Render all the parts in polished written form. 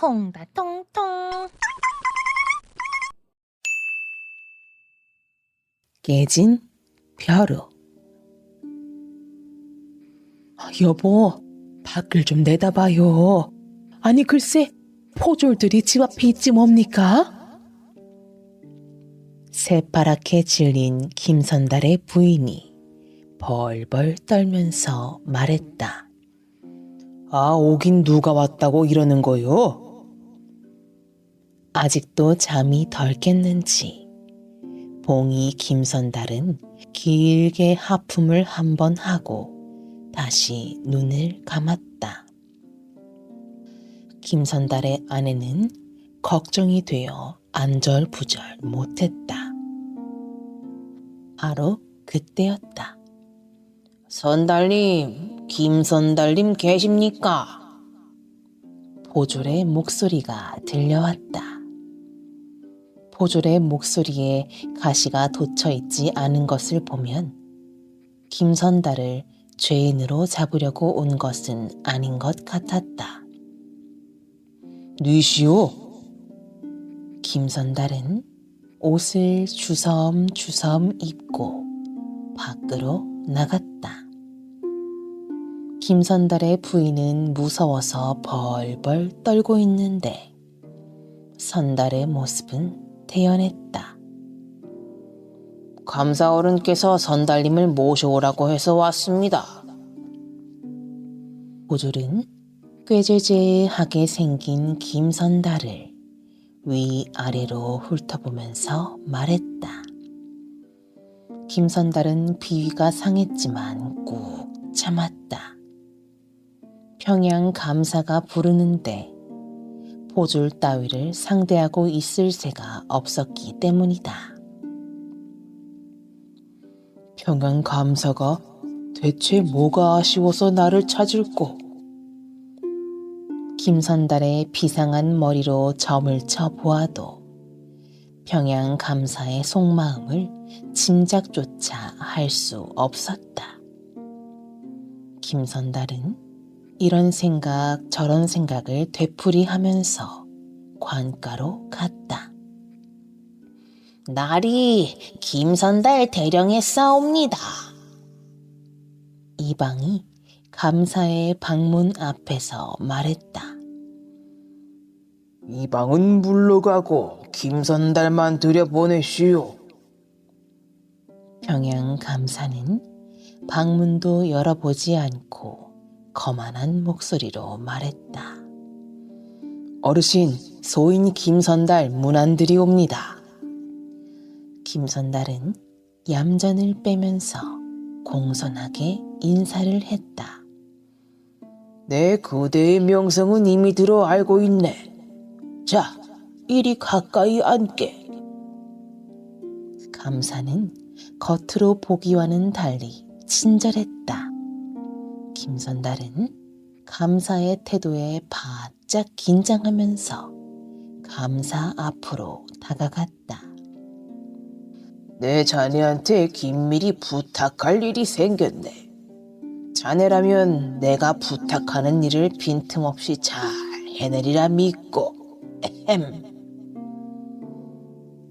통다 통통. 깨진 벼루. 여보, 밖을 좀 내다봐요. 아니 글쎄, 포졸들이 집 앞에 있지 뭡니까? 새파랗게 질린 김선달의 부인이 벌벌 떨면서 말했다. 아, 오긴 누가 왔다고 이러는 거요? 아직도 잠이 덜 깼는지 봉이 김선달은 길게 하품을 한 번 하고 다시 눈을 감았다. 김선달의 아내는 걱정이 되어 안절부절 못했다. 바로 그때였다. 선달님, 김선달님 계십니까? 포졸의 목소리가 들려왔다. 포졸의 목소리에 가시가 돋쳐있지 않은 것을 보면 김선달을 죄인으로 잡으려고 온 것은 아닌 것 같았다. 뉘시오. 김선달은 옷을 주섬주섬 입고 밖으로 나갔다. 김선달의 부인은 무서워서 벌벌 떨고 있는데 선달의 모습은 태연했다. 감사어른께서 선달님을 모셔오라고 해서 왔습니다. 포졸은 꾀죄죄하게 생긴 김선달을 위아래로 훑어보면서 말했다. 김선달은 비위가 상했지만 꾹 참았다. 평양 감사가 부르는데 포졸 따위를 상대하고 있을 새가 없었기 때문이다. 평양 감사가 대체 뭐가 아쉬워서 나를 찾을꼬? 김선달의 비상한 머리로 점을 쳐 보아도 평양 감사의 속마음을 짐작조차 할 수 없었다. 김선달은 이런 생각 저런 생각을 되풀이하면서 관가로 갔다. 날이 김선달 대령에 싸웁니다. 이방이 감사의 방문 앞에서 말했다. 이방은 물러가고 김선달만 들여보내시오. 평양 감사는 방문도 열어보지 않고 거만한 목소리로 말했다. 어르신, 소인 김선달 문안드리옵니다. 김선달은 얌전을 빼면서 공손하게 인사를 했다. 내 그대의 명성은 이미 들어 알고 있네. 자, 이리 가까이 앉게. 감사는 겉으로 보기와는 달리 친절했다. 김선달은 감사의 태도에 바짝 긴장하면서 감사 앞으로 다가갔다. 내 자네한테 긴밀히 부탁할 일이 생겼네. 자네라면 내가 부탁하는 일을 빈틈없이 잘 해내리라 믿고.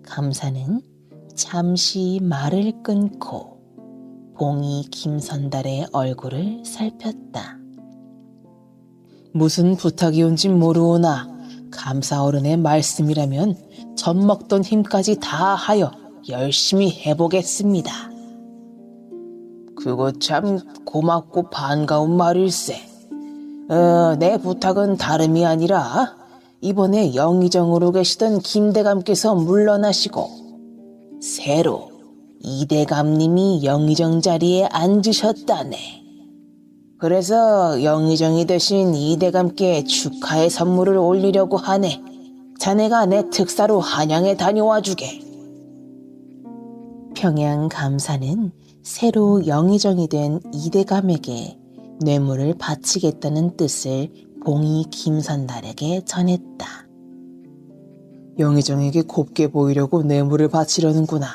감사는 잠시 말을 끊고 봉이 김선달의 얼굴을 살폈다. 무슨 부탁이 온진 모르오나 감사어른의 말씀이라면 젖먹던 힘까지 다하여 열심히 해보겠습니다. 그거 참 고맙고 반가운 말일세. 내 부탁은 다름이 아니라 이번에 영의정으로 계시던 김대감께서 물러나시고 새로 이대감님이 영의정 자리에 앉으셨다네. 그래서 영의정이 되신 이대감께 축하의 선물을 올리려고 하네. 자네가 내 특사로 한양에 다녀와 주게. 평양 감사는 새로 영의정이 된 이대감에게 뇌물을 바치겠다는 뜻을 봉이 김선달에게 전했다. 영의정에게 곱게 보이려고 뇌물을 바치려는구나.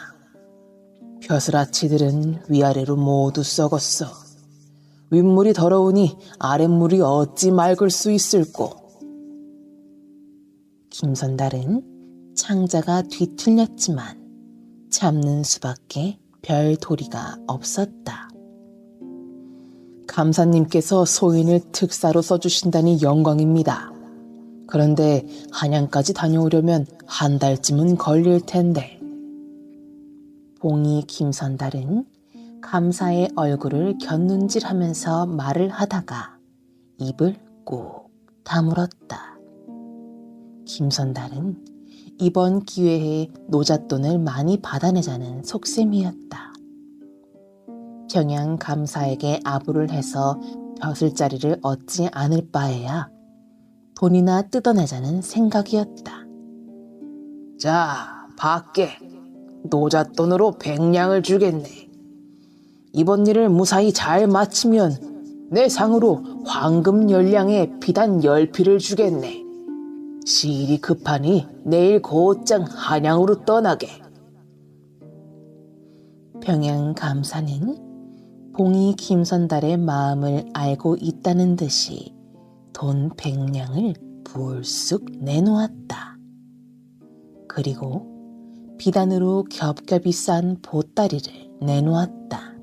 벼슬아치들은 위아래로 모두 썩었어. 윗물이 더러우니 아랫물이 어찌 맑을 수 있을꼬. 김선달은 창자가 뒤틀렸지만 참는 수밖에 별 도리가 없었다. 감사님께서 소인을 특사로 써주신다니 영광입니다. 그런데 한양까지 다녀오려면 한 달쯤은 걸릴 텐데. 봉이 김선달은 감사의 얼굴을 곁눈질하면서 말을 하다가 입을 꾹 다물었다. 김선달은 이번 기회에 노잣돈을 많이 받아내자는 속셈이었다. 평양 감사에게 아부를 해서 벼슬자리를 얻지 않을 바에야 돈이나 뜯어내자는 생각이었다. 자, 밖에 노잣돈으로 100냥을 주겠네. 이번 일을 무사히 잘 마치면 내 상으로 황금 10냥에 비단 10피를 주겠네. 시일이 급하니 내일 곧장 한양으로 떠나게. 평양 감사는 봉이 김선달의 마음을 알고 있다는 듯이 돈 100냥을 불쑥 내놓았다. 그리고 비단으로 겹겹이 싼 보따리를 내놓았다.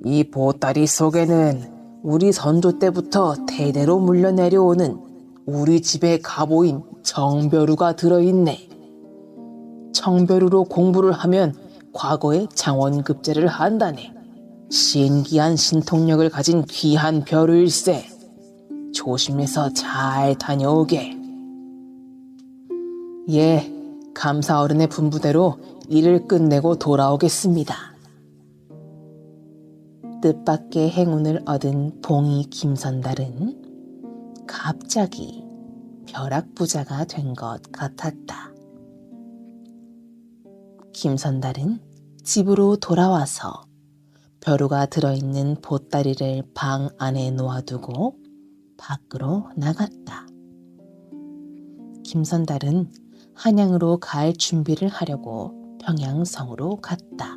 이 보따리 속에는 우리 선조 때부터 대대로 물려 내려오는 우리 집의 가보인 정벼루가 들어있네. 정벼루로 공부를 하면 과거에 장원급제를 한다네. 신기한 신통력을 가진 귀한 벼루일세. 조심해서 잘 다녀오게. 예, 감사 어른의 분부대로 일을 끝내고 돌아오겠습니다. 뜻밖의 행운을 얻은 봉이 김선달은 갑자기 벼락부자가 된 것 같았다. 김선달은 집으로 돌아와서 벼루가 들어있는 보따리를 방 안에 놓아두고 밖으로 나갔다. 김선달은 한양으로 갈 준비를 하려고 평양성으로 갔다.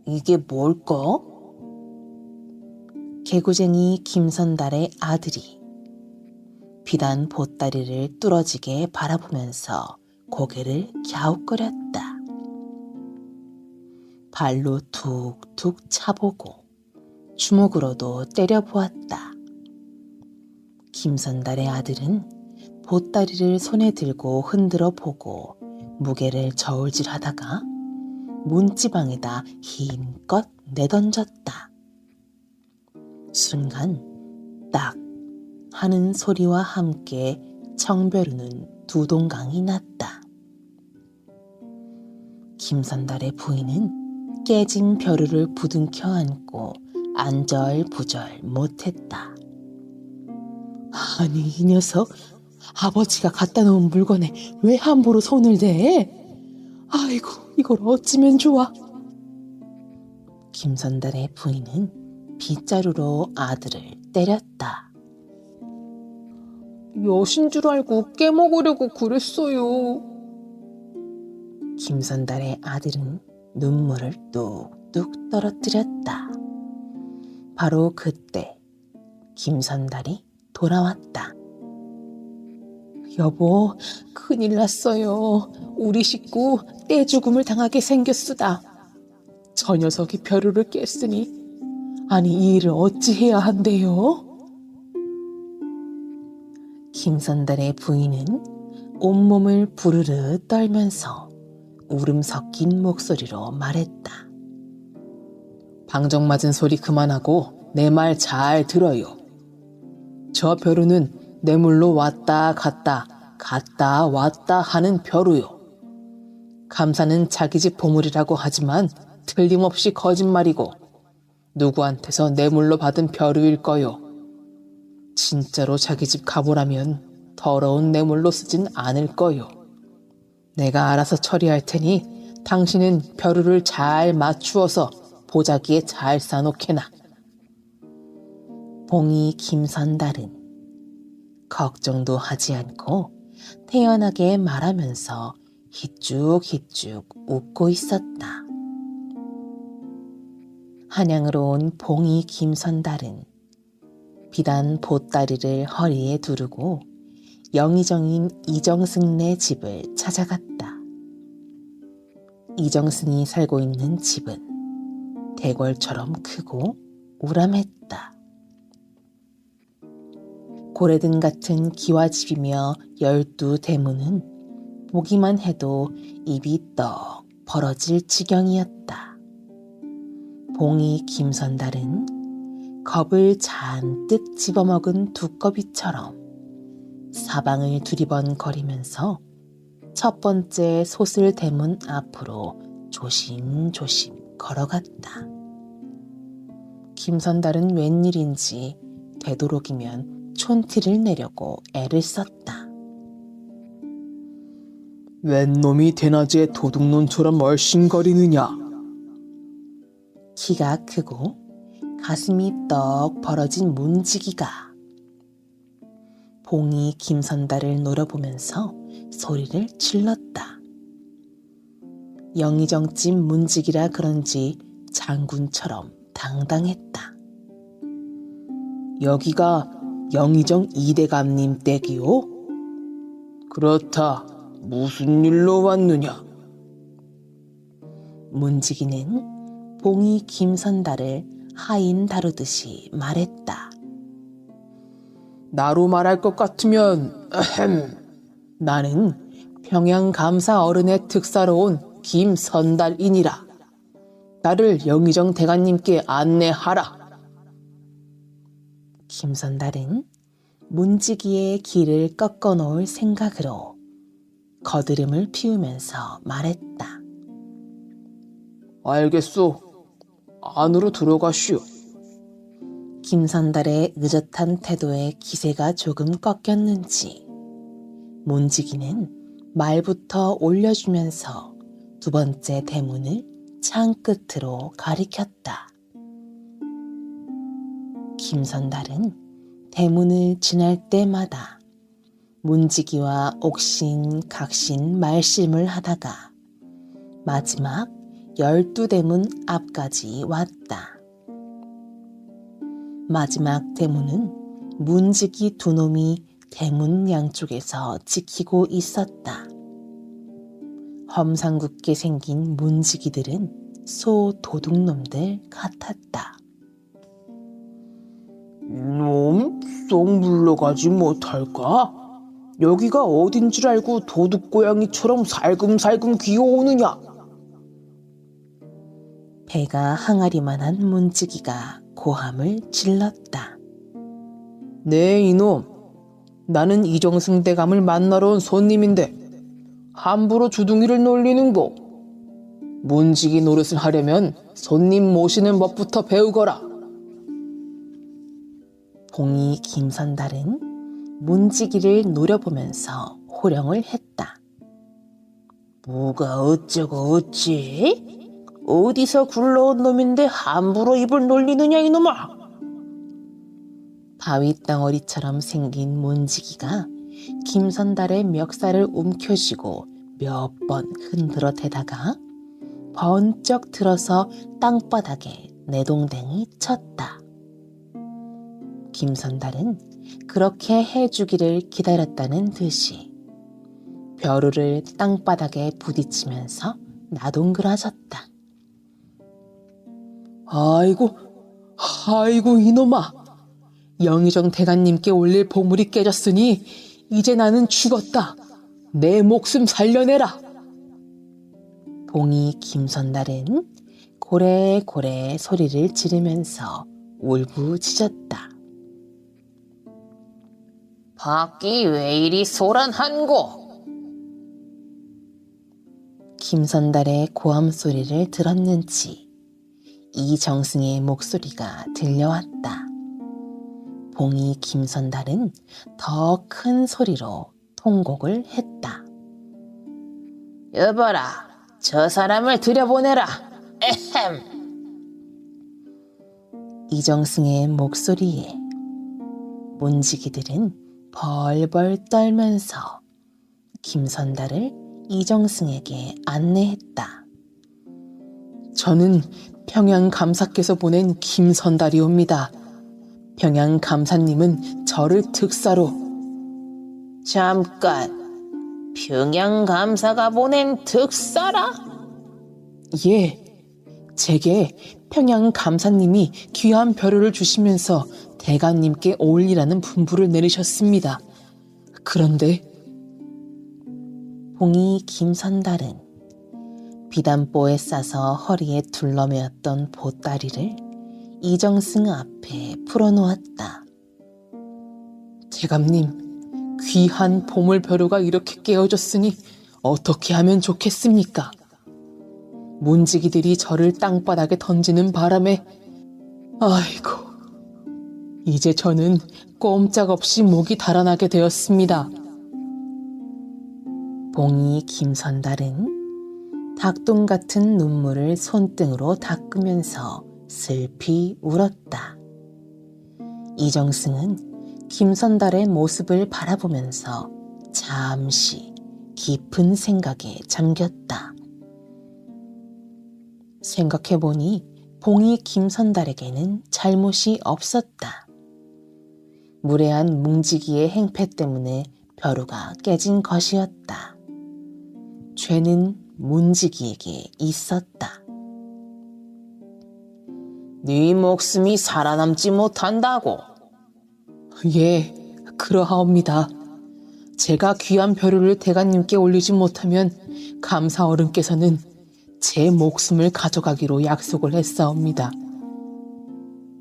이게 뭘까? 개구쟁이 김선달의 아들이 비단 보따리를 뚫어지게 바라보면서 고개를 갸웃거렸다. 발로 툭툭 차보고 주먹으로도 때려보았다. 김선달의 아들은 보따리를 손에 들고 흔들어 보고 무게를 저울질하다가 문지방에다 힘껏 내던졌다. 순간 딱 하는 소리와 함께 정벼루는 두 동강이 났다. 김선달의 부인은 깨진 벼루를 부둥켜 안고 안절부절 못했다. 아니, 이 녀석 아버지가 갖다 놓은 물건에 왜 함부로 손을 대? 아이고, 이걸 어찌면 좋아. 김선달의 부인은 빗자루로 아들을 때렸다. 여신 줄 알고 깨먹으려고 그랬어요. 김선달의 아들은 눈물을 뚝뚝 떨어뜨렸다. 바로 그때 김선달이 돌아왔다. 여보, 큰일 났어요. 우리 식구 떼죽음을 당하게 생겼수다. 저 녀석이 벼루를 깼으니 아니 이 일을 어찌해야 한대요? 김선달의 부인은 온몸을 부르르 떨면서 울음 섞인 목소리로 말했다. 방정맞은 소리 그만하고 내 말 잘 들어요. 저 벼루는 뇌물로 왔다 갔다 갔다 왔다 하는 벼루요. 감사는 자기 집 보물이라고 하지만 틀림없이 거짓말이고 누구한테서 뇌물로 받은 벼루일 거요. 진짜로 자기 집 가보라면 더러운 뇌물로 쓰진 않을 거요. 내가 알아서 처리할 테니 당신은 벼루를 잘 맞추어서 보자기에 잘 싸놓게나. 봉이 김선달은 걱정도 하지 않고 태연하게 말하면서 희쭉희쭉 웃고 있었다. 한양으로 온 봉이 김선달은 기단 보따리를 허리에 두르고 영의정인 이정승네 집을 찾아갔다. 이정승이 살고 있는 집은 대궐처럼 크고 우람했다. 고래등 같은 기와집이며 12대문은 보기만 해도 입이 떡 벌어질 지경이었다. 봉이 김선달은 겁을 잔뜩 집어먹은 두꺼비처럼 사방을 두리번거리면서 첫 번째 솥을 대문 앞으로 조심조심 걸어갔다. 김선달은 웬일인지 되도록이면 촌티를 내려고 애를 썼다. 웬 놈이 대낮에 도둑놈처럼 얼씬거리느냐? 키가 크고 가슴이 떡 벌어진 문지기가 봉이 김선달을 노려보면서 소리를 질렀다. 영의정집 문지기라 그런지 장군처럼 당당했다. 여기가 영의정 이대감님 댁이오? 그렇다. 무슨 일로 왔느냐? 문지기는 봉이 김선달을 하인 다루듯이 말했다. 나로 말할 것 같으면 나는 평양감사 어른의 특사로 온 김선달이니라. 나를 영의정 대감님께 안내하라. 김선달은 문지기의 길을 꺾어 놓을 생각으로 거드름을 피우면서 말했다. 알겠소. 안으로 들어가시오. 김선달의 의젓한 태도에 기세가 조금 꺾였는지 문지기는 말부터 올려주면서 두 번째 대문을 창 끝으로 가리켰다. 김선달은 대문을 지날 때마다 문지기와 옥신각신 말씀을 하다가 마지막 12대문 앞까지 왔다. 마지막 대문은 문지기 두 놈이 대문 양쪽에서 지키고 있었다. 험상궂게 생긴 문지기들은 소 도둑놈들 같았다. 이놈, 쏙 물러가지 못할까? 여기가 어딘 줄 알고 도둑고양이처럼 살금살금 기어오느냐? 배가 항아리만한 문지기가 고함을 질렀다. 네, 이놈. 나는 이정승 대감을 만나러 온 손님인데 함부로 주둥이를 놀리는고. 문지기 노릇을 하려면 손님 모시는 법부터 배우거라. 봉이 김선달은 문지기를 노려보면서 호령을 했다. 뭐가 어쩌고 어찌? 어디서 굴러온 놈인데 함부로 입을 놀리느냐 이놈아. 바위 덩어리처럼 생긴 문지기가 김선달의 멱살을 움켜쥐고 몇 번 흔들어 대다가 번쩍 들어서 땅바닥에 내동댕이 쳤다. 김선달은 그렇게 해주기를 기다렸다는 듯이 벼루를 땅바닥에 부딪히면서 나동그라졌다. 아이고 이놈아. 영의정 대감님께 올릴 보물이 깨졌으니 이제 나는 죽었다. 내 목숨 살려내라. 봉이 김선달은 고래고래 소리를 지르면서 울부짖었다. 밖이 왜 이리 소란한고? 김선달의 고함 소리를 들었는지 이정승의 목소리가 들려왔다. 봉이 김선달은 더 큰 소리로 통곡을 했다. 여봐라, 저 사람을 들여보내라. 에헴. 이정승의 목소리에 문지기들은 벌벌 떨면서 김선달을 이정승에게 안내했다. 저는 평양감사께서 보낸 김선달이옵니다. 평양 감사님은 저를 특사로 잠깐, 평양 감사가 보낸 특사라? 예, 제게 평양 감사님이 귀한 벼루를 주시면서 대감님께 올리라는 분부를 내리셨습니다. 그런데 봉이 김선달은 비단보에 싸서 허리에 둘러매었던 보따리를 이정승 앞에 풀어놓았다. 대감님, 귀한 보물 벼루가 이렇게 깨어졌으니 어떻게 하면 좋겠습니까? 문지기들이 저를 땅바닥에 던지는 바람에 아이고, 이제 저는 꼼짝없이 목이 달아나게 되었습니다. 봉이 김선달은 닭똥 같은 눈물을 손등으로 닦으면서 슬피 울었다. 이정승은 김선달의 모습을 바라보면서 잠시 깊은 생각에 잠겼다. 생각해보니 봉이 김선달에게는 잘못이 없었다. 무례한 뭉지기의 행패 때문에 벼루가 깨진 것이었다. 죄는 문지기에게 있었다. 네 목숨이 살아남지 못한다고? 예, 그러하옵니다. 제가 귀한 벼루를 대감님께 올리지 못하면 감사 어른께서는 제 목숨을 가져가기로 약속을 했사옵니다.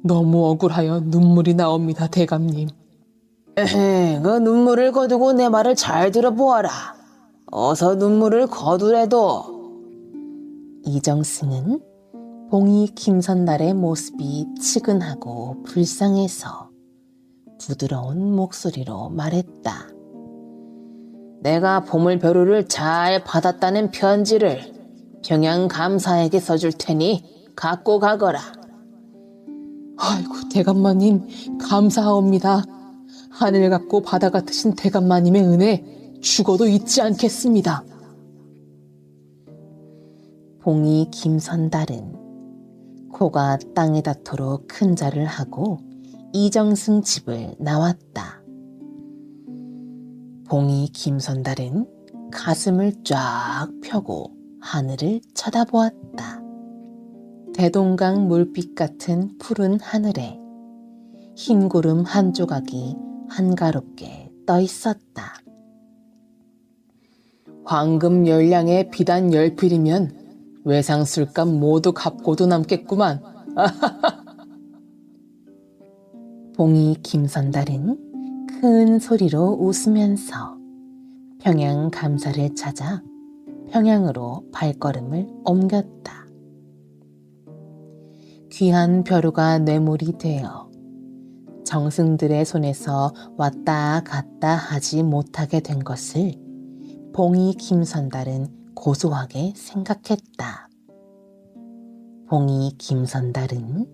너무 억울하여 눈물이 나옵니다, 대감님. 에헤, 그 눈물을 거두고 내 말을 잘 들어보아라. 어서 눈물을 거두래도. 이정승은 봉이 김선달의 모습이 측은하고 불쌍해서 부드러운 목소리로 말했다. 내가 보물 벼루를 잘 받았다는 편지를 평양 감사에게 써줄 테니 갖고 가거라. 아이고, 대감마님, 감사하옵니다. 하늘 같고 바다 같으신 대감마님의 은혜 죽어도 잊지 않겠습니다. 봉이 김선달은 코가 땅에 닿도록 큰 자를 하고 이정승 집을 나왔다. 봉이 김선달은 가슴을 쫙 펴고 하늘을 쳐다보았다. 대동강 물빛 같은 푸른 하늘에 흰 구름 한 조각이 한가롭게 떠 있었다. 황금 10량에 비단 10필이면 외상술값 모두 갚고도 남겠구만. 봉이 김선달은 큰 소리로 웃으면서 평양 감사를 찾아 평양으로 발걸음을 옮겼다. 귀한 벼루가 뇌물이 되어 정승들의 손에서 왔다 갔다 하지 못하게 된 것을 봉이 김선달은 고소하게 생각했다. 봉이 김선달은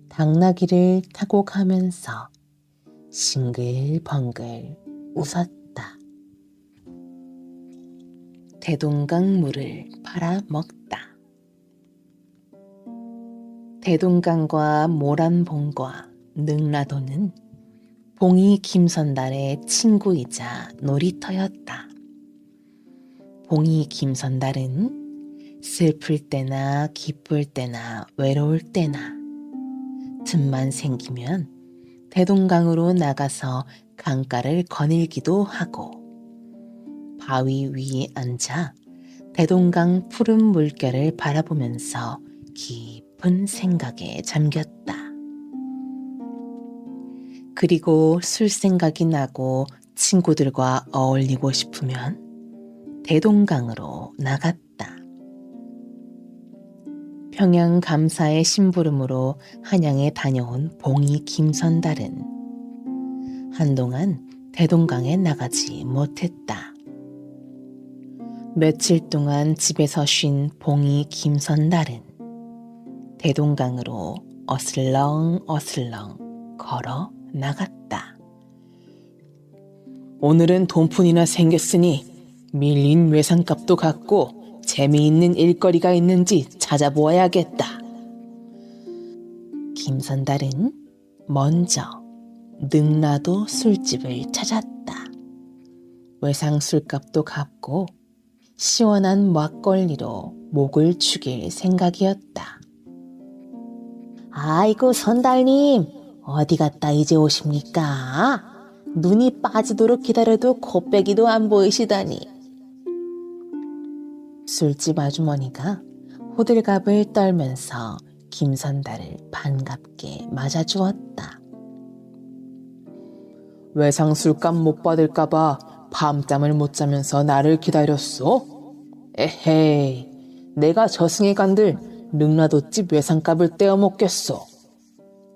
당나귀를 타고 가면서 싱글벙글 웃었다. 대동강 물을 팔아먹다. 대동강과 모란봉과 능라도는 봉이 김선달의 친구이자 놀이터였다. 봉이 김선달은 슬플 때나 기쁠 때나 외로울 때나 틈만 생기면 대동강으로 나가서 강가를 거닐기도 하고 바위 위에 앉아 대동강 푸른 물결을 바라보면서 깊은 생각에 잠겼다. 그리고 술 생각이 나고 친구들과 어울리고 싶으면 대동강으로 나갔다. 평양 감사의 심부름으로 한양에 다녀온 봉이 김선달은 한동안 대동강에 나가지 못했다. 며칠 동안 집에서 쉰 봉이 김선달은 대동강으로 어슬렁어슬렁 걸어 나갔다. 오늘은 돈푼이나 생겼으니 밀린 외상값도 갚고 재미있는 일거리가 있는지 찾아보아야겠다. 김선달은 먼저 능라도 술집을 찾았다. 외상 술값도 갚고 시원한 막걸리로 목을 축일 생각이었다. 아이고 선달님, 어디 갔다 이제 오십니까? 눈이 빠지도록 기다려도 코빼기도 안 보이시다니. 술집 아주머니가 호들갑을 떨면서 김선달을 반갑게 맞아주었다. 외상 술값 못 받을까봐 밤잠을 못 자면서 나를 기다렸어? 에헤이, 내가 저승에 간들 능라도집 외상값을 떼어 먹겠어.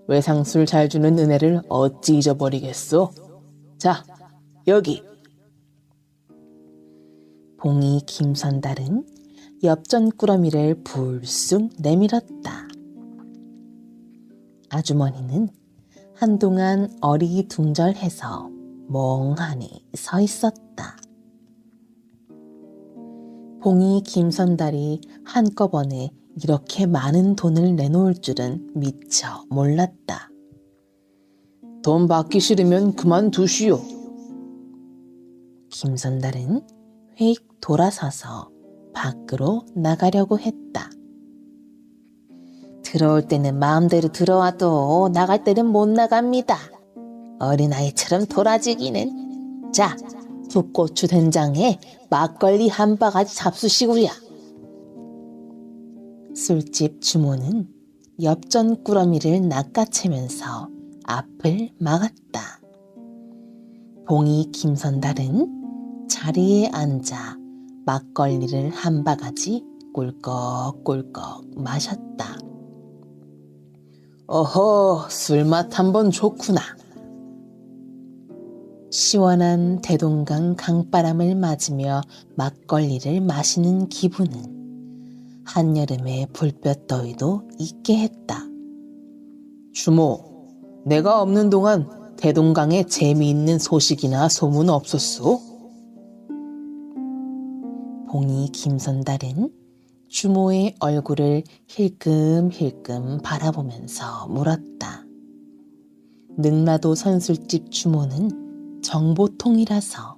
외상술 잘 주는 은혜를 어찌 잊어버리겠소? 자, 여기. 봉이 김선달은 엽전 꾸러미를 불쑥 내밀었다. 아주머니는 한동안 어리둥절해서 멍하니 서 있었다. 봉이 김선달이 한꺼번에 이렇게 많은 돈을 내놓을 줄은 미처 몰랐다. 돈 받기 싫으면 그만두시오. 김선달은 휙 돌아서서 밖으로 나가려고 했다. 들어올 때는 마음대로 들어와도 나갈 때는 못 나갑니다. 어린아이처럼 돌아지기는. 자, 풋고추 된장에 막걸리 한 바가지 잡수시구려. 술집 주모는 엽전 꾸러미를 낚아채면서 앞을 막았다. 봉이 김선달은 자리에 앉아 막걸리를 한 바가지 꿀꺽꿀꺽 마셨다. 어허, 술맛 한번 좋구나. 시원한 대동강 강바람을 맞으며 막걸리를 마시는 기분은 한여름의 불볕 더위도 잊게 했다. 주모, 내가 없는 동안 대동강에 재미있는 소식이나 소문 없었소? 봉이 김선달은 주모의 얼굴을 힐끔힐끔 바라보면서 물었다. 능라도 선술집 주모는 정보통이라서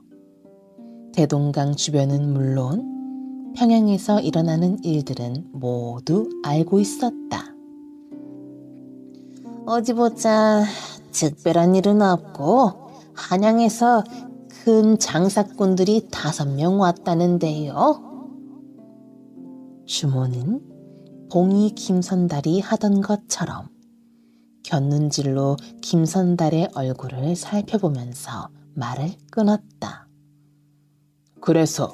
대동강 주변은 물론 평양에서 일어나는 일들은 모두 알고 있었다. 어디 보자. 특별한 일은 없고 한양에서 큰 장사꾼들이 5명 왔다는데요. 주모는 봉이 김선달이 하던 것처럼 곁눈질로 김선달의 얼굴을 살펴보면서 말을 끊었다. 그래서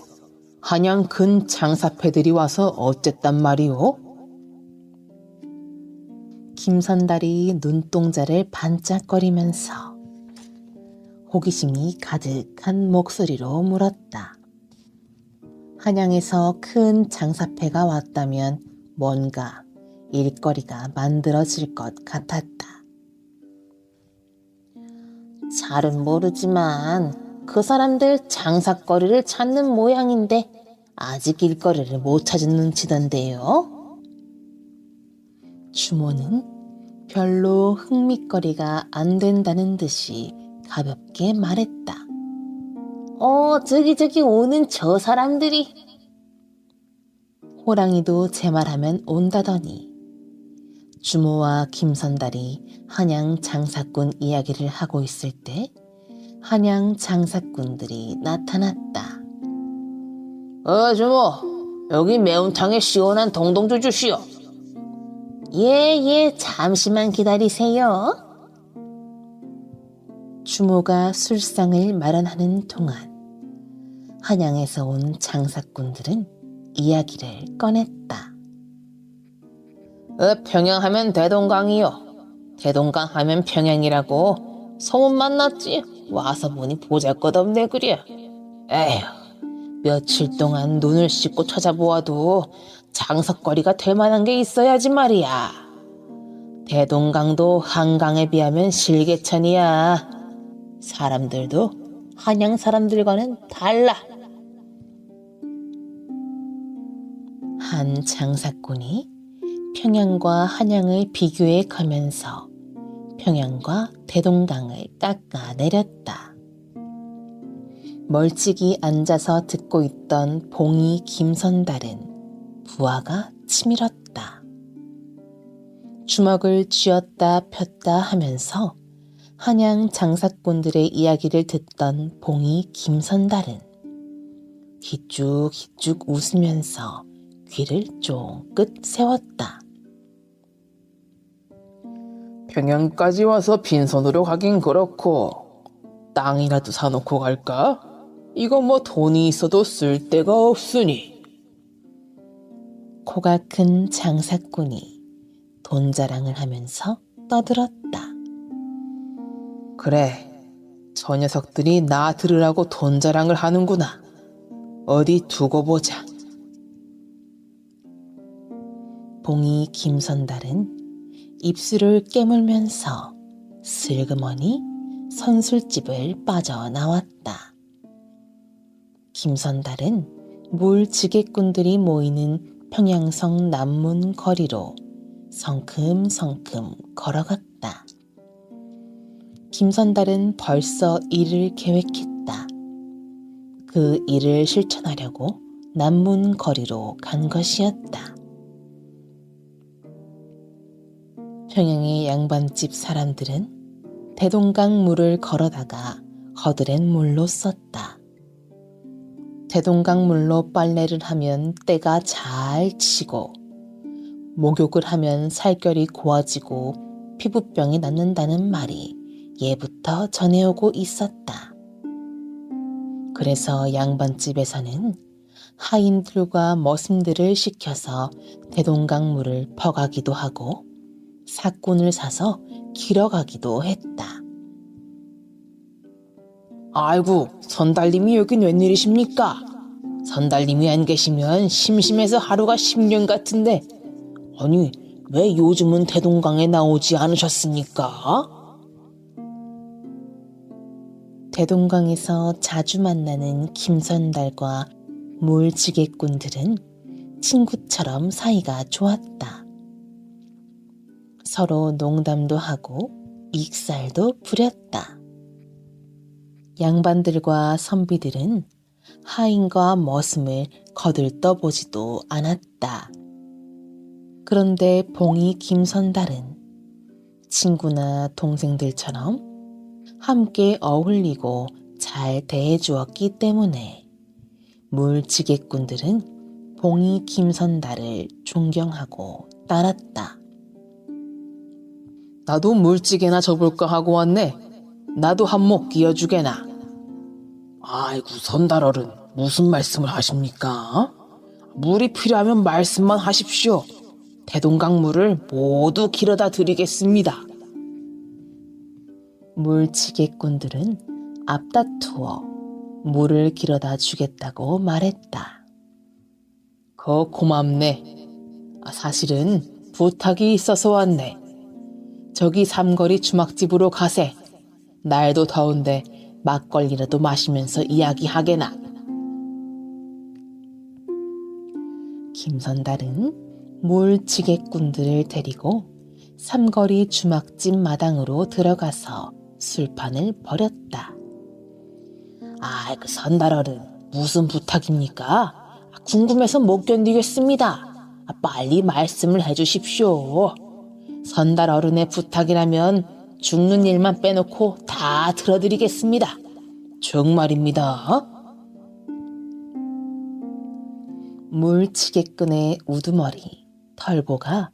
한양 큰 장사패들이 와서 어쨌단 말이오? 김선달이 눈동자를 반짝거리면서 호기심이 가득한 목소리로 물었다. 한양에서 큰 장사패가 왔다면 뭔가 일거리가 만들어질 것 같았다. 잘은 모르지만 그 사람들 장사거리를 찾는 모양인데 아직 일거리를 못 찾은 눈치던데요. 주모는 별로 흥미거리가 안 된다는 듯이 가볍게 말했다. 저기 오는 저 사람들이. 호랑이도 제 말하면 온다더니 주모와 김선달이 한양 장사꾼 이야기를 하고 있을 때 한양 장사꾼들이 나타났다. 주모, 여기 매운탕에 시원한 동동주 주시오. 예, 잠시만 기다리세요. 주모가 술상을 마련하는 동안 한양에서 온 장사꾼들은 이야기를 꺼냈다. 평양하면 대동강이요. 대동강 하면 평양이라고 소문만 났지. 와서 보니 보잘것없네 그려. 에휴, 며칠 동안 눈을 씻고 찾아보아도 장석거리가 될 만한 게 있어야지 말이야. 대동강도 한강에 비하면 실개천이야. 사람들도 한양 사람들과는 달라. 한 장사꾼이 평양과 한양을 비교해 가면서 평양과 대동강을 깎아내렸다. 멀찍이 앉아서 듣고 있던 봉이 김선달은 부하가 치밀었다. 주먹을 쥐었다 폈다 하면서 한양 장사꾼들의 이야기를 듣던 봉이 김선달은 기죽기죽 웃으면서 귀를 쫑긋 세웠다. 평양까지 와서 빈손으로 가긴 그렇고 땅이라도 사놓고 갈까? 이거 뭐 돈이 있어도 쓸 데가 없으니. 코가 큰 장사꾼이 돈 자랑을 하면서 떠들었다. 그래, 저 녀석들이 나 들으라고 돈 자랑을 하는구나. 어디 두고 보자. 봉이 김선달은 입술을 깨물면서 슬그머니 선술집을 빠져나왔다. 김선달은 물지객꾼들이 모이는 평양성 남문 거리로 성큼성큼 걸어갔다. 김선달은 벌써 일을 계획했다. 그 일을 실천하려고 남문 거리로 간 것이었다. 평양의 양반집 사람들은 대동강 물을 걸어다가 거드렛 물로 썼다. 대동강 물로 빨래를 하면 때가 잘 치고 목욕을 하면 살결이 고와지고 피부병이 낫는다는 말이 예부터 전해오고 있었다. 그래서 양반집에서는 하인들과 머슴들을 시켜서 대동강 물을 퍼가기도 하고 삭군을 사서 길어가기도 했다. 아이고, 선달님이 여긴 웬일이십니까? 선달님이 안 계시면 심심해서 하루가 10년 같은데, 아니, 왜 요즘은 대동강에 나오지 않으셨습니까? 대동강에서 자주 만나는 김선달과 물지객꾼들은 친구처럼 사이가 좋았다. 서로 농담도 하고 익살도 부렸다. 양반들과 선비들은 하인과 머슴을 거들떠보지도 않았다. 그런데 봉이 김선달은 친구나 동생들처럼 함께 어울리고 잘 대해주었기 때문에 물지객꾼들은 봉이 김선달을 존경하고 따랐다. 나도 물찌개나 접을까 하고 왔네. 나도 한몫 끼워주게나. 아이고, 선달어른, 무슨 말씀을 하십니까? 물이 필요하면 말씀만 하십시오. 대동강 물을 모두 길어다 드리겠습니다. 물지객꾼들은 앞다투어 물을 길어다 주겠다고 말했다. 고맙네. 사실은 부탁이 있어서 왔네. 저기 삼거리 주막집으로 가세. 날도 더운데 막걸리라도 마시면서 이야기하게나. 김선달은 물지객꾼들을 데리고 삼거리 주막집 마당으로 들어가서 술판을 벌였다. 그 선달어른, 무슨 부탁입니까? 궁금해서 못 견디겠습니다. 빨리 말씀을 해주십시오. 선달어른의 부탁이라면 죽는 일만 빼놓고 다 들어드리겠습니다. 정말입니다. 물지객꾼의 우두머리, 털보가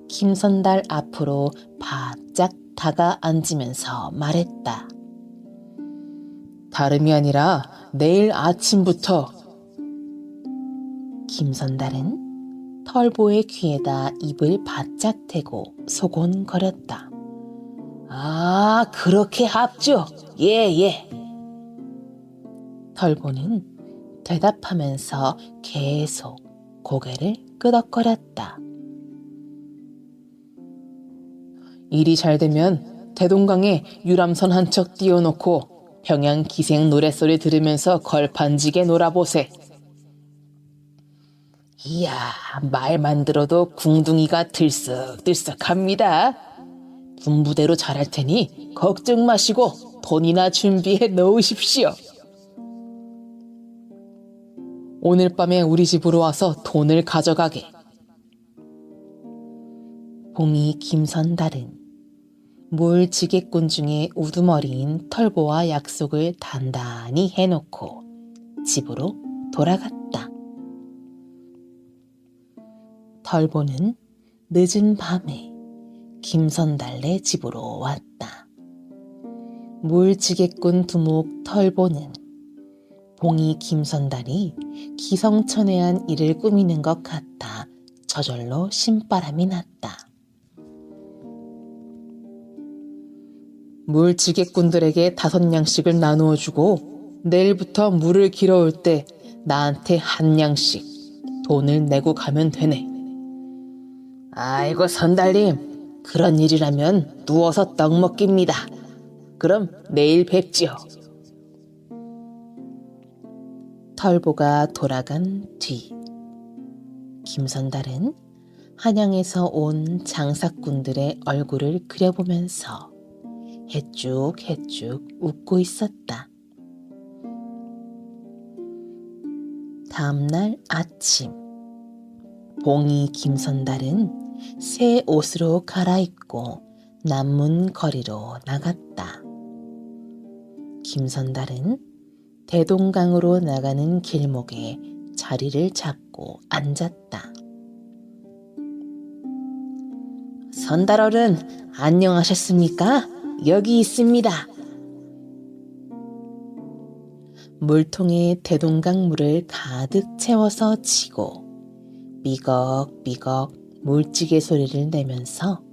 김선달 앞으로 바짝 다가앉으면서 말했다. 다름이 아니라 내일 아침부터. 김선달은 털보의 귀에다 입을 바짝 대고 소곤거렸다. 그렇게 합죠. 예. 털보는 대답하면서 계속 고개를 끄덕거렸다. 일이 잘 되면 대동강에 유람선 한 척 띄워놓고 평양 기생 노랫소리 들으면서 걸판지게 놀아보세. 이야, 말만 들어도 궁둥이가 들썩들썩합니다. 군부대로 잘할 테니 걱정 마시고 돈이나 준비해 놓으십시오. 오늘 밤에 우리 집으로 와서 돈을 가져가게. 봉이 김선달은 물지객꾼 중에 우두머리인 털보와 약속을 단단히 해놓고 집으로 돌아갔다. 털보는 늦은 밤에 김선달네 집으로 왔다. 물지객꾼 두목 털보는 봉이 김선달이 기성천외한 일을 꾸미는 것 같아 저절로 신바람이 났다. 물지객꾼들에게 5냥씩을 나누어 주고 내일부터 물을 길어올 때 나한테 1냥씩 돈을 내고 가면 되네. 아이고 선달님, 그런 일이라면 누워서 떡 먹깁니다. 그럼 내일 뵙지요. 털보가 돌아간 뒤 김선달은 한양에서 온 장사꾼들의 얼굴을 그려보면서 해쭉해쭉 웃고 있었다. 다음날 아침, 봉이 김선달은 새 옷으로 갈아입고 남문 거리로 나갔다. 김선달은 대동강으로 나가는 길목에 자리를 잡고 앉았다. 선달어른, 안녕하셨습니까? 여기 있습니다. 물통에 대동강 물을 가득 채워서 치고 삐걱삐걱 물지개 소리를 내면서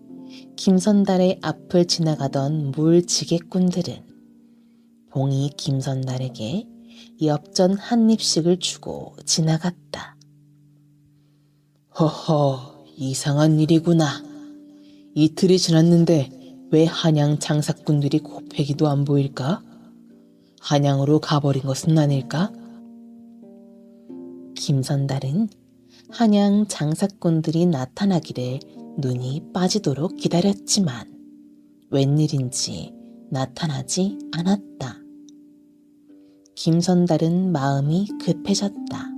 김선달의 앞을 지나가던 물지개꾼들은 봉이 김선달에게 엽전 한 입씩을 주고 지나갔다. 허허, 이상한 일이구나. 이틀이 지났는데 왜 한양 장사꾼들이 곱해기도 안 보일까? 한양으로 가버린 것은 아닐까? 김선달은 한양 장사꾼들이 나타나기를 눈이 빠지도록 기다렸지만 웬일인지 나타나지 않았다. 김선달은 마음이 급해졌다.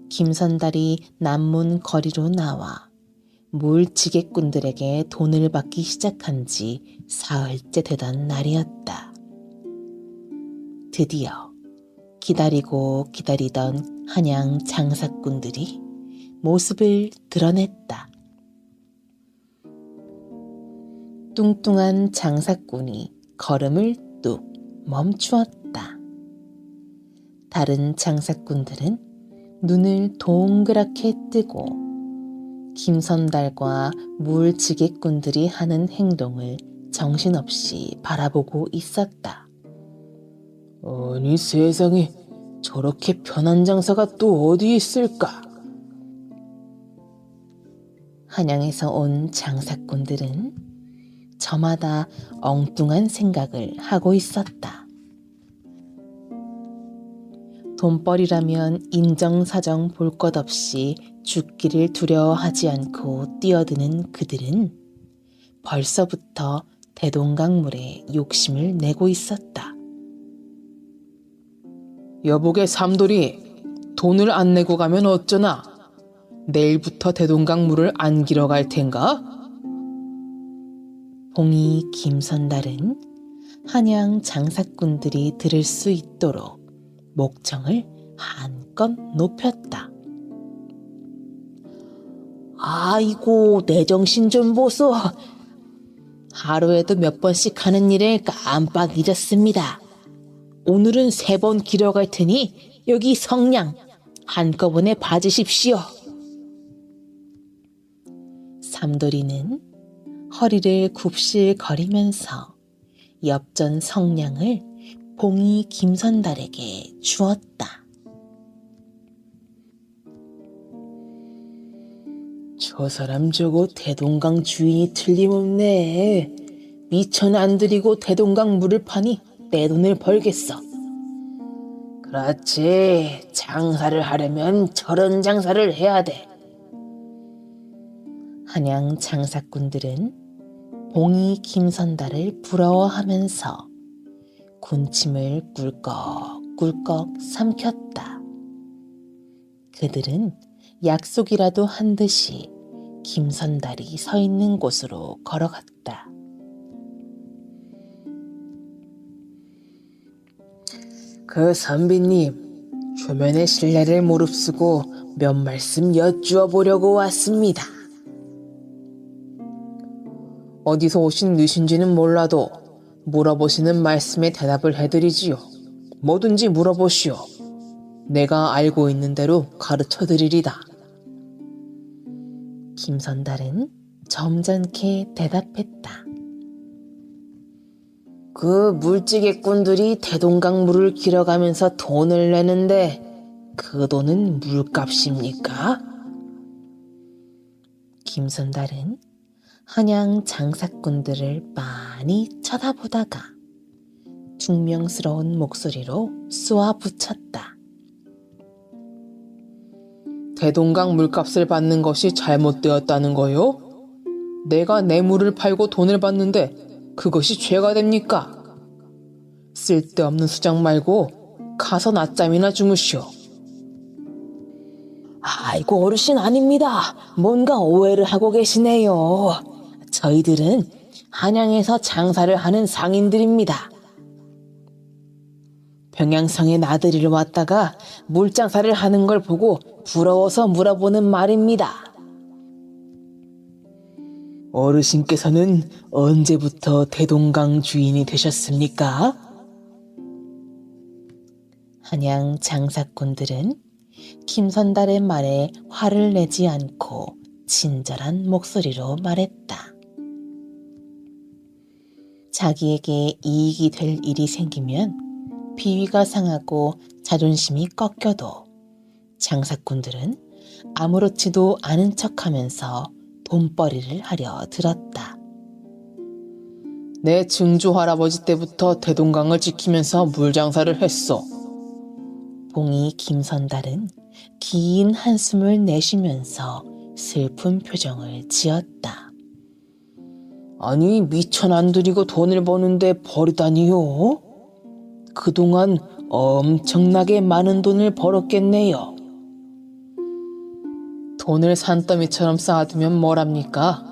김선달이 남문 거리로 나와 물지객꾼들에게 돈을 받기 시작한 지 사흘째 되던 날이었다. 드디어 기다리고 기다리던 한양 장사꾼들이 모습을 드러냈다. 뚱뚱한 장사꾼이 걸음을 뚝 멈추었다. 다른 장사꾼들은 눈을 동그랗게 뜨고 김선달과 물지객꾼들이 하는 행동을 정신없이 바라보고 있었다. 아니 세상에, 저렇게 편한 장사가 또 어디 있을까? 한양에서 온 장사꾼들은 저마다 엉뚱한 생각을 하고 있었다. 돈벌이라면 인정사정 볼 것 없이 죽기를 두려워하지 않고 뛰어드는 그들은 벌써부터 대동강물에 욕심을 내고 있었다. 여보게 삼돌이, 돈을 안 내고 가면 어쩌나? 내일부터 대동강 물을 안 길어 갈 텐가? 봉이 김선달은 한양 장사꾼들이 들을 수 있도록 목청을 한껏 높였다. 아이고, 내 정신 좀 보소. 하루에도 몇 번씩 하는 일을 깜빡 잊었습니다. 오늘은 3번 길어갈 테니 여기 성냥 한꺼번에 봐주십시오. 삼돌이는 허리를 굽실거리면서 엽전 성냥을 봉이 김선달에게 주었다. 저 사람 저거 대동강 주인이 틀림없네. 미천 안 들이고 대동강 물을 파니 내 돈을 벌겠어. 그렇지, 장사를 하려면 저런 장사를 해야 돼. 한양 장사꾼들은 봉이 김선달을 부러워하면서 군침을 꿀꺽꿀꺽 삼켰다. 그들은 약속이라도 한 듯이 김선달이 서 있는 곳으로 걸어갔다. 그 선비님, 초면에 실례를 무릅쓰고 몇 말씀 여쭈어 보려고 왔습니다. 어디서 오신 누신지는 몰라도 물어보시는 말씀에 대답을 해드리지요. 뭐든지 물어보시오. 내가 알고 있는 대로 가르쳐드리리다. 김선달은 점잖게 대답했다. 그 물찌개꾼들이 대동강물을 길어가면서 돈을 내는데 그 돈은 물값입니까? 김선달은 한양 장사꾼들을 많이 쳐다보다가 퉁명스러운 목소리로 쏘아붙였다. 대동강 물값을 받는 것이 잘못되었다는 거요? 내가 내 물을 팔고 돈을 받는데 그것이 죄가 됩니까? 쓸데없는 수작 말고 가서 낮잠이나 주무시오. 아이고 어르신 아닙니다. 뭔가 오해를 하고 계시네요. 저희들은 한양에서 장사를 하는 상인들입니다. 평양성에 나들이를 왔다가 물장사를 하는 걸 보고 부러워서 물어보는 말입니다. 어르신께서는 언제부터 대동강 주인이 되셨습니까? 한양 장사꾼들은 김선달의 말에 화를 내지 않고 친절한 목소리로 말했다. 자기에게 이익이 될 일이 생기면 비위가 상하고 자존심이 꺾여도 장사꾼들은 아무렇지도 않은 척하면서 돈벌이를 하려 들었다. 내 증조 할아버지 때부터 대동강을 지키면서 물장사를 했어. 봉이 김선달은 긴 한숨을 내쉬면서 슬픈 표정을 지었다. 아니 미천 안 들이고 돈을 버는데 버리다니요? 그동안 엄청나게 많은 돈을 벌었겠네요. 돈을 산더미처럼 쌓아두면 뭐랍니까?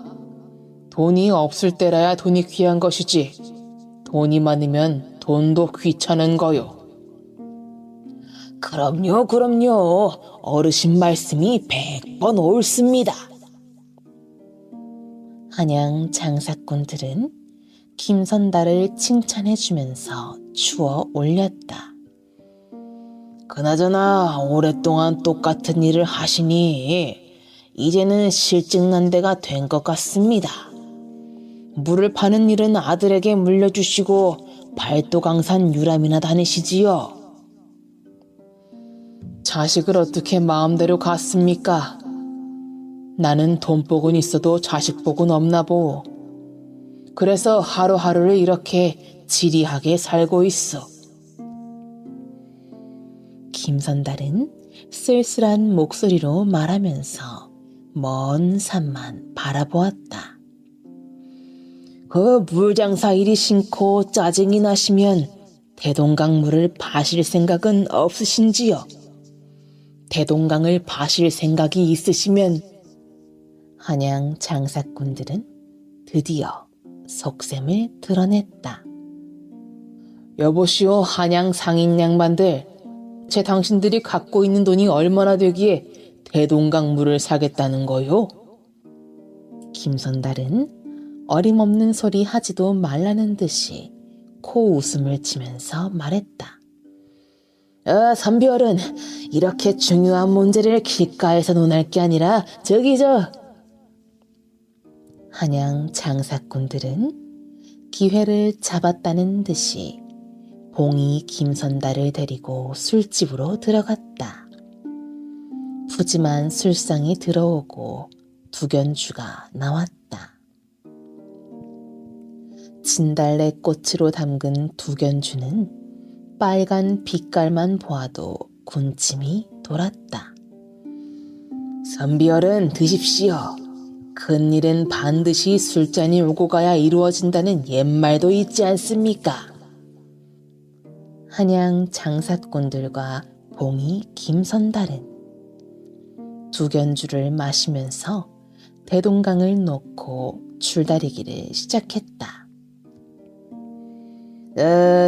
돈이 없을 때라야 돈이 귀한 것이지. 돈이 많으면 돈도 귀찮은 거요. 그럼요. 어르신 말씀이 100번 옳습니다. 한양 장사꾼들은 김선달을 칭찬해주면서 추어 올렸다. 그나저나 오랫동안 똑같은 일을 하시니 이제는 실증난 데가 된 것 같습니다. 물을 파는 일은 아들에게 물려주시고 발도강산 유람이나 다니시지요. 자식을 어떻게 마음대로 갖습니까? 나는 돈복은 있어도 자식복은 없나 보. 그래서 하루하루를 이렇게 지리하게 살고 있어. 김선달은 쓸쓸한 목소리로 말하면서 먼 산만 바라보았다. 그 물장사 일이 싫고 짜증이 나시면 대동강물을 파실 생각은 없으신지요? 대동강을 파실 생각이 있으시면 한양 장사꾼들은 드디어 속셈을 드러냈다. 여보시오 한양 상인 양반들, 제 당신들이 갖고 있는 돈이 얼마나 되기에 대동강물을 사겠다는 거요? 김선달은 어림없는 소리 하지도 말라는 듯이 코웃음을 치면서 말했다. 선비어른, 이렇게 중요한 문제를 길가에서 논할 게 아니라 한양 장사꾼들은 기회를 잡았다는 듯이 봉이 김선달을 데리고 술집으로 들어갔다. 푸짐한 술상이 들어오고 두견주가 나왔다. 진달래 꽃으로 담근 두견주는 빨간 빛깔만 보아도 군침이 돌았다. 선비어른 드십시오. 큰일은 반드시 술잔이 오고 가야 이루어진다는 옛말도 있지 않습니까? 한양 장사꾼들과 봉이 김선달은 두견주를 마시면서 대동강을 놓고 줄다리기를 시작했다.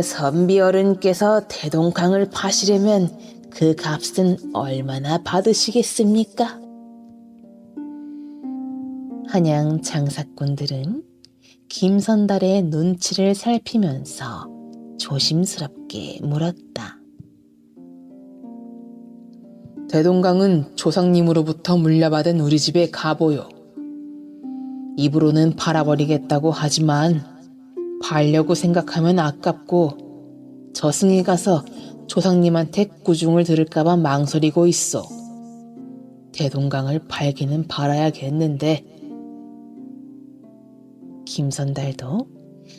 선비 어른께서 대동강을 파시려면 그 값은 얼마나 받으시겠습니까? 한양 장사꾼들은 김선달의 눈치를 살피면서 조심스럽게 물었다. 대동강은 조상님으로부터 물려받은 우리 집의 가보요. 입으로는 팔아버리겠다고 하지만 팔려고 생각하면 아깝고 저승에 가서 조상님한테 꾸중을 들을까봐 망설이고 있어. 대동강을 팔기는 팔아야겠는데. 김선달도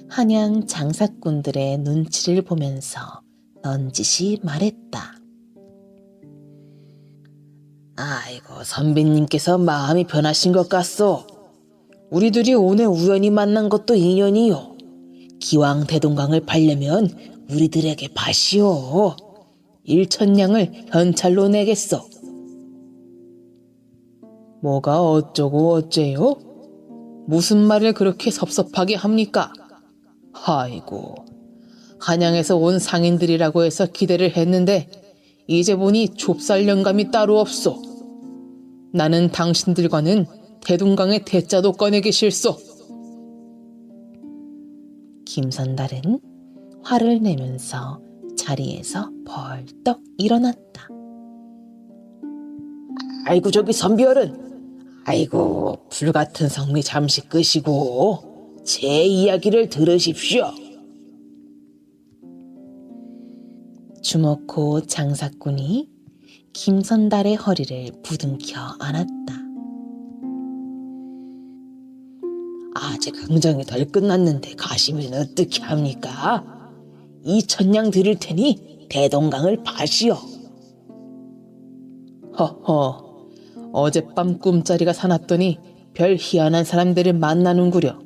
한양 장사꾼들의 눈치를 보면서 넌지시 말했다. 아이고, 선배님께서 마음이 변하신 것 같소. 우리들이 오늘 우연히 만난 것도 인연이요. 기왕 대동강을 팔려면 우리들에게 파시오. 1,000냥을 현찰로 내겠소. 뭐가 어쩌고 어째요? 무슨 말을 그렇게 섭섭하게 합니까? 아이고, 한양에서 온 상인들이라고 해서 기대를 했는데 이제 보니 좁쌀 영감이 따로 없소. 나는 당신들과는 대동강의 대자도 꺼내기 싫소. 김선달은 화를 내면서 자리에서 벌떡 일어났다. 아이고, 저기 선비어른. 아이고, 불같은 성미 잠시 끄시고 제 이야기를 들으십시오. 주먹코 장사꾼이 김선달의 허리를 부둥켜 안았다. 아직 흥정이 덜 끝났는데 가시면 어떻게 합니까? 2,000냥 드릴 테니 대동강을 파시오. 허허, 어젯밤 꿈자리가 사납더니 별 희한한 사람들을 만나는구려.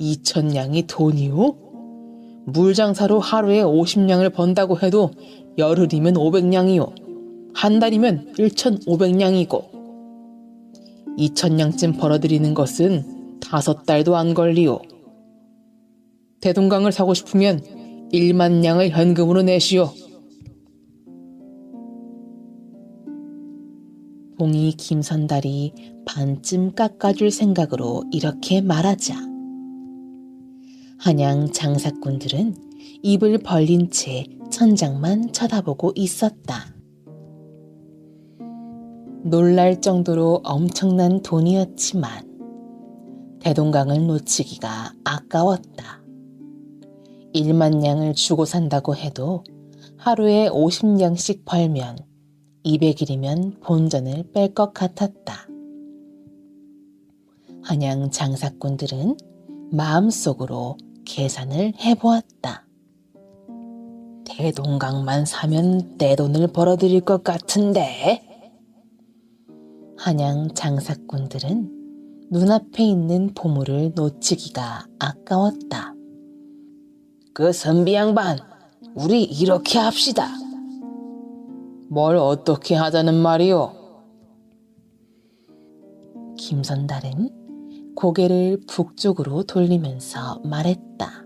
2,000냥이 돈이요? 물장사로 하루에 50냥을 번다고 해도 열흘이면 500냥이요. 한 달이면 1,500냥이고 2,000냥쯤 벌어들이는 것은 5달도 안 걸리요. 대동강을 사고 싶으면 1만 냥을 현금으로 내시오. 봉이 김선달이 반쯤 깎아줄 생각으로 이렇게 말하자 한양 장사꾼들은 입을 벌린 채 천장만 쳐다보고 있었다. 놀랄 정도로 엄청난 돈이었지만 대동강을 놓치기가 아까웠다. 1만 냥을 주고 산다고 해도 하루에 50냥씩 벌면 200일이면 본전을 뺄 것 같았다. 한양 장사꾼들은 마음속으로 계산을 해보았다. 대동강만 사면 내 돈을 벌어들일 것 같은데. 한양 장사꾼들은 눈앞에 있는 보물을 놓치기가 아까웠다. 그 선비 양반, 우리 이렇게 합시다. 뭘 어떻게 하자는 말이오? 김선달은 고개를 북쪽으로 돌리면서 말했다.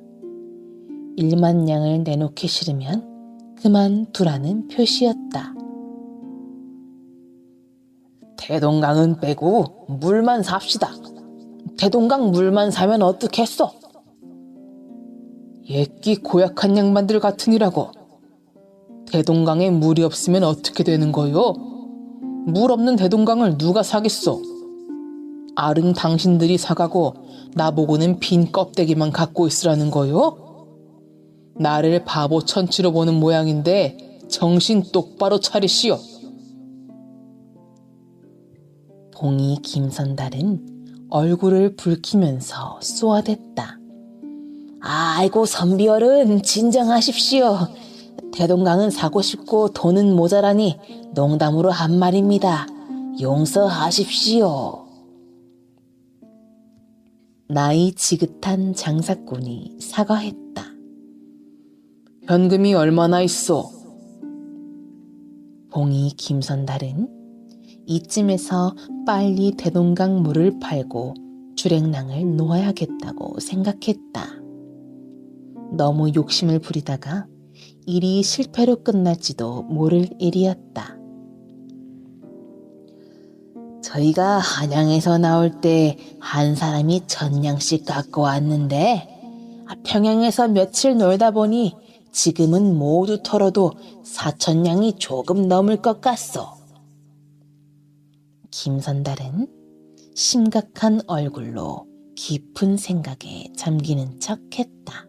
1만 냥을 내놓기 싫으면 그만두라는 표시였다. 대동강은 빼고 물만 삽시다. 대동강 물만 사면 어떻겠소? 옛끼 고약한 양반들 같으니라고. 대동강에 물이 없으면 어떻게 되는 거요? 물 없는 대동강을 누가 사겠소? 알은 당신들이 사가고 나보고는 빈 껍데기만 갖고 있으라는 거요? 나를 바보 천치로 보는 모양인데 정신 똑바로 차리시오. 봉이 김선달은 얼굴을 붉히면서 쏘아댔다. 아이고, 선비어른 진정하십시오. 대동강은 사고 싶고 돈은 모자라니 농담으로 한 말입니다. 용서하십시오. 나이 지긋한 장사꾼이 사과했다. 현금이 얼마나 있어? 봉이 김선달은 이쯤에서 빨리 대동강 물을 팔고 주랭랑을 놓아야겠다고 생각했다. 너무 욕심을 부리다가 일이 실패로 끝날지도 모를 일이었다. 저희가 한양에서 나올 때 한 사람이 1,000냥씩 갖고 왔는데 평양에서 며칠 놀다 보니 지금은 모두 털어도 4,000냥이 조금 넘을 것 같소. 김선달은 심각한 얼굴로 깊은 생각에 잠기는 척했다.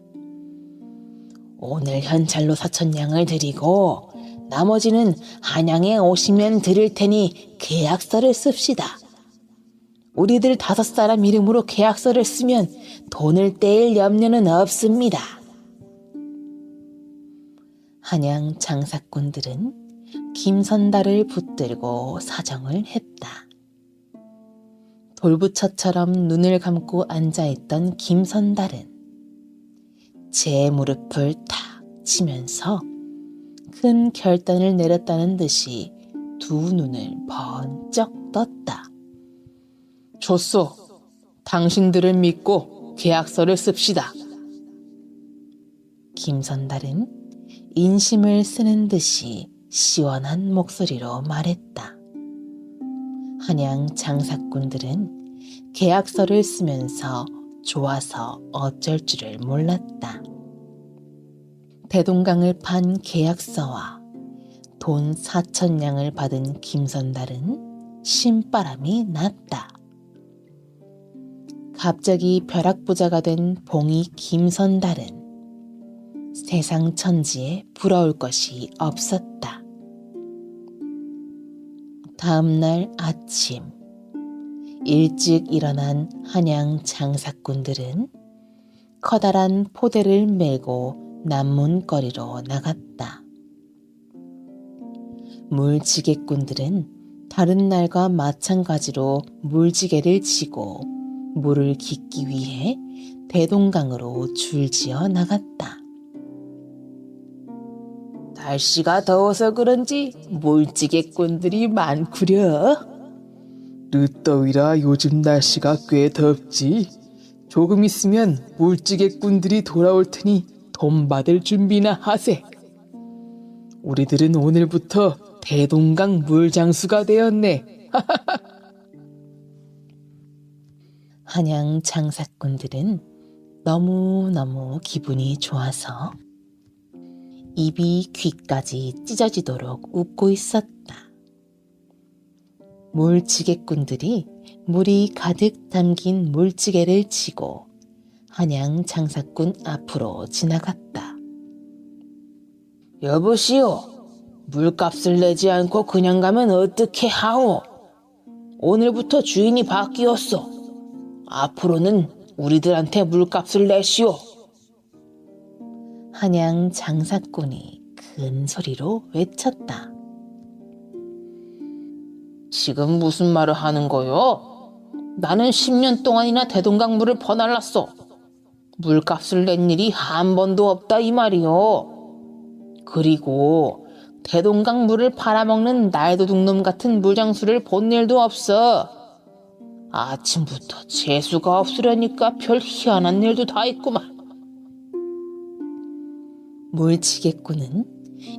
오늘 현찰로 4,000냥을 드리고 나머지는 한양에 오시면 드릴 테니 계약서를 씁시다. 우리들 5사람 이름으로 계약서를 쓰면 돈을 떼일 염려는 없습니다. 한양 장사꾼들은 김선달을 붙들고 사정을 했다. 돌부처처럼 눈을 감고 앉아있던 김선달은 제 무릎을 탁 치면서 큰 결단을 내렸다는 듯이 두 눈을 번쩍 떴다. 좋소. 당신들을 믿고 계약서를 씁시다. 김선달은 인심을 쓰는 듯이 시원한 목소리로 말했다. 한양 장사꾼들은 계약서를 쓰면서 좋아서 어쩔 줄을 몰랐다. 대동강을 판 계약서와 돈 4,000냥을 받은 김선달은 신바람이 났다. 갑자기 벼락부자가 된 봉이 김선달은 세상 천지에 부러울 것이 없었다. 다음 날 아침 일찍 일어난 한양 장사꾼들은 커다란 포대를 메고 남문거리로 나갔다. 물지개꾼들은 다른 날과 마찬가지로 물지개를 지고 물을 깃기 위해 대동강으로 줄지어 나갔다. 날씨가 더워서 그런지 물지개꾼들이 많구려. 늦더위라 요즘 날씨가 꽤 덥지. 조금 있으면 물지개꾼들이 돌아올 테니 돈 받을 준비나 하세. 우리들은 오늘부터 대동강 물장수가 되었네. 한양 장사꾼들은 너무너무 기분이 좋아서 입이 귀까지 찢어지도록 웃고 있었다. 물지개꾼들이 물이 가득 담긴 물지개를 지고 한양 장사꾼 앞으로 지나갔다. 여보시오, 물값을 내지 않고 그냥 가면 어떻게 하오? 오늘부터 주인이 바뀌었어. 앞으로는 우리들한테 물값을 내시오. 한양 장사꾼이 큰 소리로 외쳤다. 지금 무슨 말을 하는 거요? 나는 10년 동안이나 대동강 물을 퍼날랐어. 물값을 낸 일이 한 번도 없다 이 말이요. 그리고 대동강 물을 팔아먹는 날도둑놈 같은 물장수를 본 일도 없어. 아침부터 재수가 없으려니까 별 희한한 일도 다 있구만. 물지개꾼은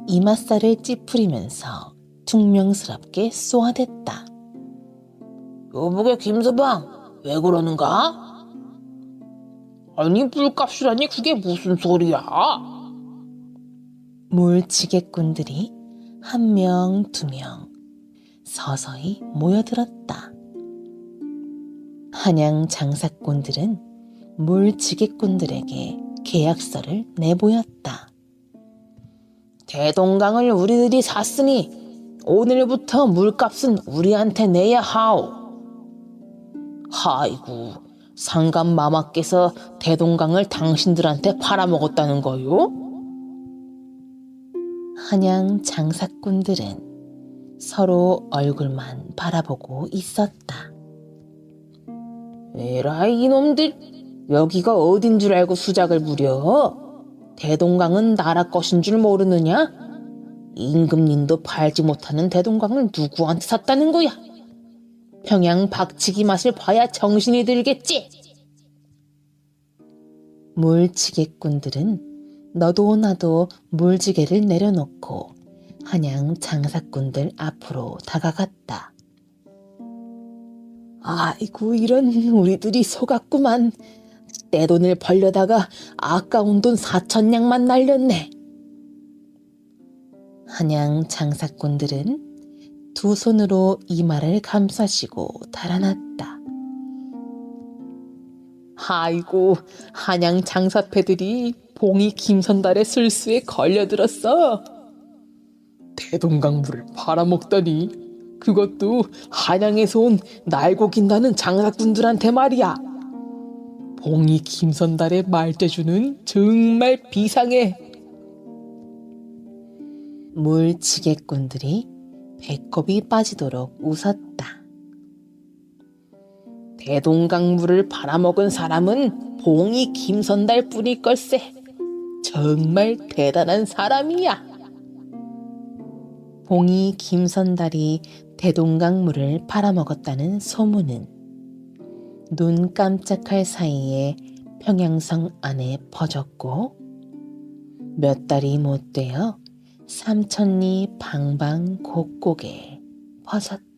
이맛살을 찌푸리면서 퉁명스럽게 쏘아댔다. 여보게 김서방, 왜 그러는가? 아니 물값이라니 그게 무슨 소리야? 물지개꾼들이 한 명, 두 명 서서히 모여들었다. 한양 장사꾼들은 물지개꾼들에게 계약서를 내보였다. 대동강을 우리들이 샀으니 오늘부터 물값은 우리한테 내야 하오. 아이고, 상감 마마께서 대동강을 당신들한테 팔아먹었다는 거요? 한양 장사꾼들은 서로 얼굴만 바라보고 있었다. 에라이 이놈들, 여기가 어딘 줄 알고 수작을 부려? 대동강은 나라 것인 줄 모르느냐? 임금님도 팔지 못하는 대동강을 누구한테 샀다는 거야? 평양 박치기 맛을 봐야 정신이 들겠지. 물지개꾼들은 너도 나도 물지개를 내려놓고 한양 장사꾼들 앞으로 다가갔다. 아이고, 이런 우리들이 속았구만. 내 돈을 벌려다가 아까운 돈 4,000냥만 날렸네. 한양 장사꾼들은 두 손으로 이마를 감싸시고 달아났다. 아이고, 한양 장사패들이 봉이 김선달의 술수에 걸려들었어. 대동강물을 팔아먹다니, 그것도 한양에서 온 날고 긴다는 장사꾼들한테 말이야. 봉이 김선달의 말대주는 정말 비상해. 물지개꾼들이 배꼽이 빠지도록 웃었다. 대동강물을 팔아먹은 사람은 봉이 김선달 뿐일 걸세. 정말 대단한 사람이야. 봉이 김선달이 대동강물을 팔아먹었다는 소문은 눈 깜짝할 사이에 평양성 안에 퍼졌고 몇 달이 못 되어 삼천리 방방곡곡에 퍼졌다.